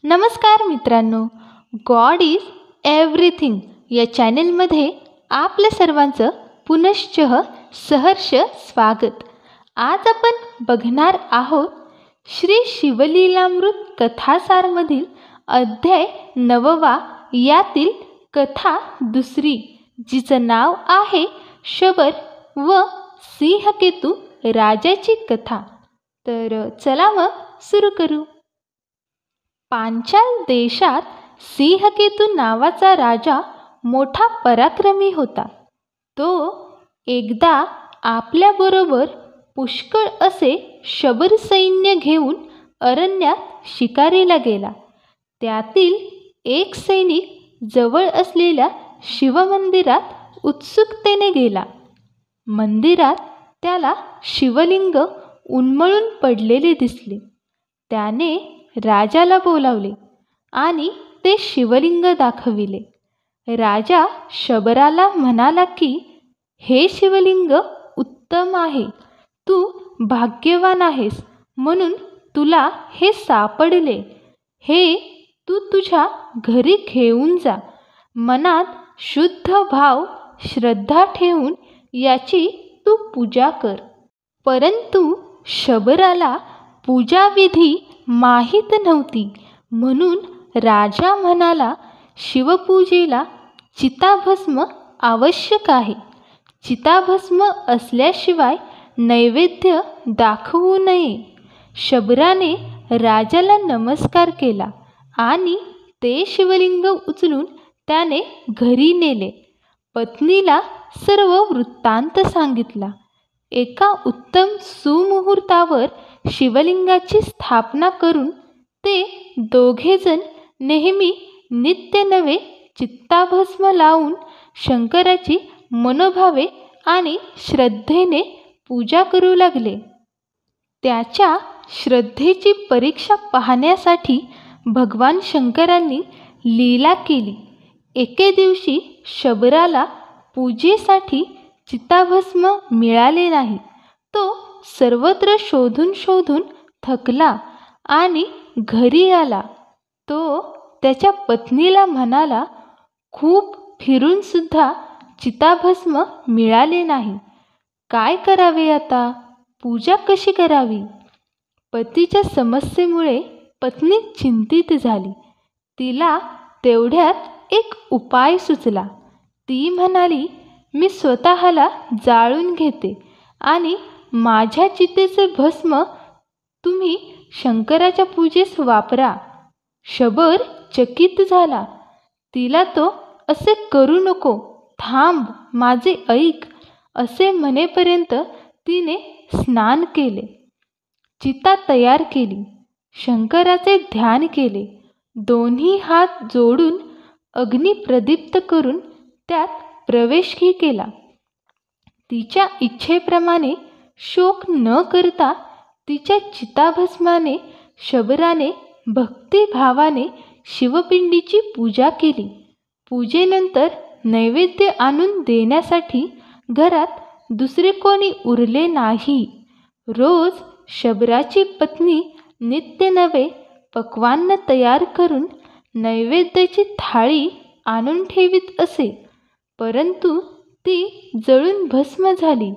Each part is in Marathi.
नमस्कार मित्रांनो, गॉड इज एव्हरीथिंग या चॅनेलमध्ये आपल्या सर्वांचं पुनश्च सहर्ष स्वागत. आज आपण बघणार आहोत श्री शिवलीलामृत कथासारमधील अध्याय 9 यातील कथा दुसरी, जिचं नाव आहे शबर व सिंहकेतू राजाची कथा. तर चला मग सुरू करू. पांचाल देशात सिंहकेतू नावाचा राजा मोठा पराक्रमी होता. तो एकदा आपल्याबरोबर पुष्कळ असे शबर सैन्य घेऊन अरण्यात शिकारीला गेला. त्यातील एक सैनिक जवळ असलेल्या शिवमंदिरात उत्सुकतेने गेला. मंदिरात त्याला शिवलिंग उन्मळून पडलेले दिसले. त्याने राजाला बोलावले आणि ते शिवलिंग दाखविले. राजा शबराला म्हणाला की हे शिवलिंग उत्तम आहे. तू भाग्यवान आहेस म्हणून तुला हे सापडले. हे तू तुझ्या घरी घेऊन जा. मनात शुद्ध भाव श्रद्धा ठेवून याची तू पूजा कर. परंतु शबराला पूजाविधी माहीत नव्हती, म्हणून राजा म्हणाला, शिवपूजेला चिताभस्म आवश्यक आहे. चिताभस्म असल्याशिवाय नैवेद्य दाखवू नये. शबराने राजाला नमस्कार केला आणि ते शिवलिंग उचलून त्याने घरी नेले. पत्नीला सर्व वृत्तांत सांगितला. एका उत्तम सुमुहूर्तावर शिवलिंगाची स्थापना करून ते दोघेजण नेहमी नित्य नवे चित्ताभस्म लावून शंकराची मनोभावे आणि श्रद्धेने पूजा करू लागले. त्याच्या श्रद्धेची परीक्षा पाहण्यासाठी भगवान शंकरांनी लीला केली. एके दिवशी शबराला पूजेसाठी चिताभस्म मिळाले नाही. तो सर्वत्र शोधून शोधून थकला आणि घरी आला. तो त्याच्या पत्नीला म्हणाला, खूप फिरून सुद्धा चिताभस्म मिळाले नाही. काय करावे आता? पूजा कशी करावी? पतीच्या समस्येमुळे पत्नी चिंतित झाली. तिला तेवढ्यात एक उपाय सुचला. ती म्हणाली, मी स्वतःला जाळून घेते आणि माझ्या चितेचे भस्म तुम्ही शंकराच्या पूजेस वापरा. शबर चकित झाला. तिला तो असे करू नको, थांब, माझे ऐक असे म्हणेपर्यंत तिने स्नान केले. चिता तयार केली. शंकराचे ध्यान केले. दोन्ही हात जोडून अग्नी प्रदीप्त करून त्यात प्रवेशही केला. तिच्या इच्छेप्रमाणे शोक न करता तिच्या चिताभस्माने शबराने भक्तिभावाने शिवपिंडीची पूजा केली. पूजेनंतर नैवेद्य आणून देण्यासाठी घरात दुसरे कोणी उरले नाही. रोज शबराची पत्नी नित्य नवे पक्वान्न तयार करून नैवेद्याची थाळी आणून ठेवीत असे. परंतु ती जळून भस्म झाली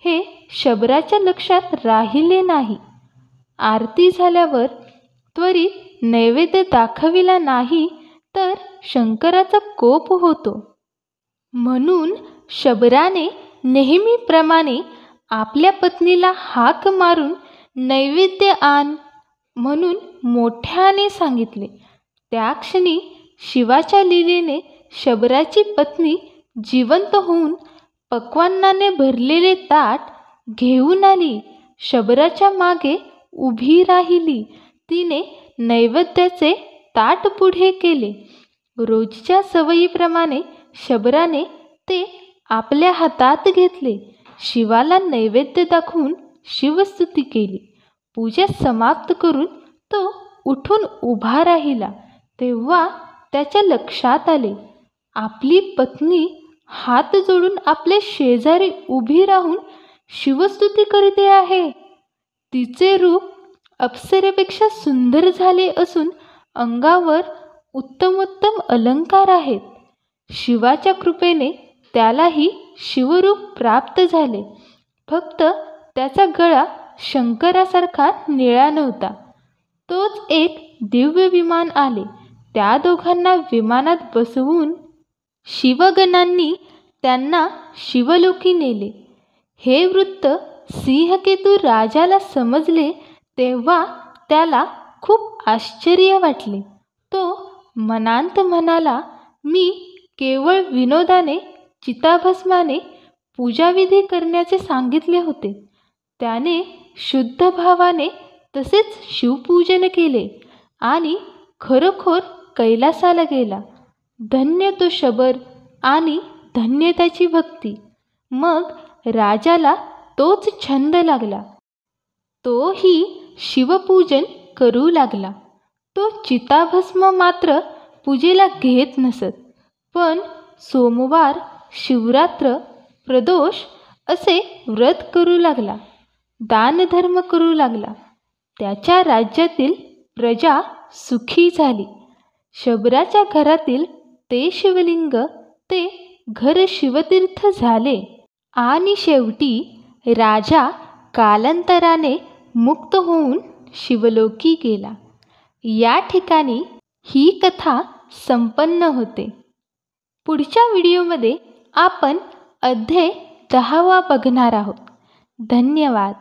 हे शबराच्या लक्षात राहिले नाही. आरती झाल्यावर त्वरित नैवेद्य दाखविला नाही तर शंकराचा कोप होतो. म्हणून शबराने नेहमीप्रमाणे आपल्या पत्नीला हाक मारून नैवेद्य आण म्हणून मोठ्याने सांगितले. त्या क्षणी शिवाच्या लीलेने शबराची पत्नी जिवंत होऊन पक्वान्नाने भरलेले ताट घेऊन आली. शबराच्या मागे उभी राहिली. तिने नैवेद्याचे ताट पुढे केले. रोजच्या सवयीप्रमाणे शबराने ते आपल्या हातात घेतले. शिवाला नैवेद्य दाखवून शिवस्तुती केली. पूजा समाप्त करून तो उठून उभा राहिला. तेव्हा त्याच्या लक्षात आले, आपली पत्नी हात जोडून आपल्या शेजारी उभी राहून शिवस्तुती करते आहे. तिचे रूप अप्सरेपेक्षा सुंदर झाले असून अंगावर उत्तमोत्तम अलंकार आहेत. शिवाच्या कृपेने त्यालाही शिवरूप प्राप्त झाले. फक्त त्याचा गळा शंकरासारखा निळा नव्हता. तोच एक दिव्य विमान आले. त्या दोघांना विमानात बसवून शिवगणांनी त्यांना शिवलोकी नेले. हे वृत्त सिंहकेतू राजाला समजले तेव्हा त्याला खूप आश्चर्य वाटले. तो मनांत म्हणाला, मी केवळ विनोदाने चिताभस्माने पूजाविधी करण्याचे सांगितले होते. त्याने शुद्ध भावाने तसेच शिवपूजन केले आणि खरोखर कैलासाला गेला. धन्य तो शबर आणि धन्य त्याची भक्ती. मग राजाला तोच छंद लागला. तोही शिवपूजन करू लागला. तो चिताभस्म मात्र पूजेला घेत नसत, पण सोमवार, शिवरात्र, प्रदोष असे व्रत करू लागला. दानधर्म करू लागला. त्याच्या राज्यातील प्रजा सुखी झाली. शबराच्या घरातील ते शिवलिंग ते घर शिवतीर्थ झाले आणि शेवटी राजा कालांतराने मुक्त होऊन शिवलोकी गेला. या ठिकाणी ही कथा संपन्न होते. पुढच्या व्हिडिओमध्ये आपण अध्याय 10 बघणार आहोत. धन्यवाद.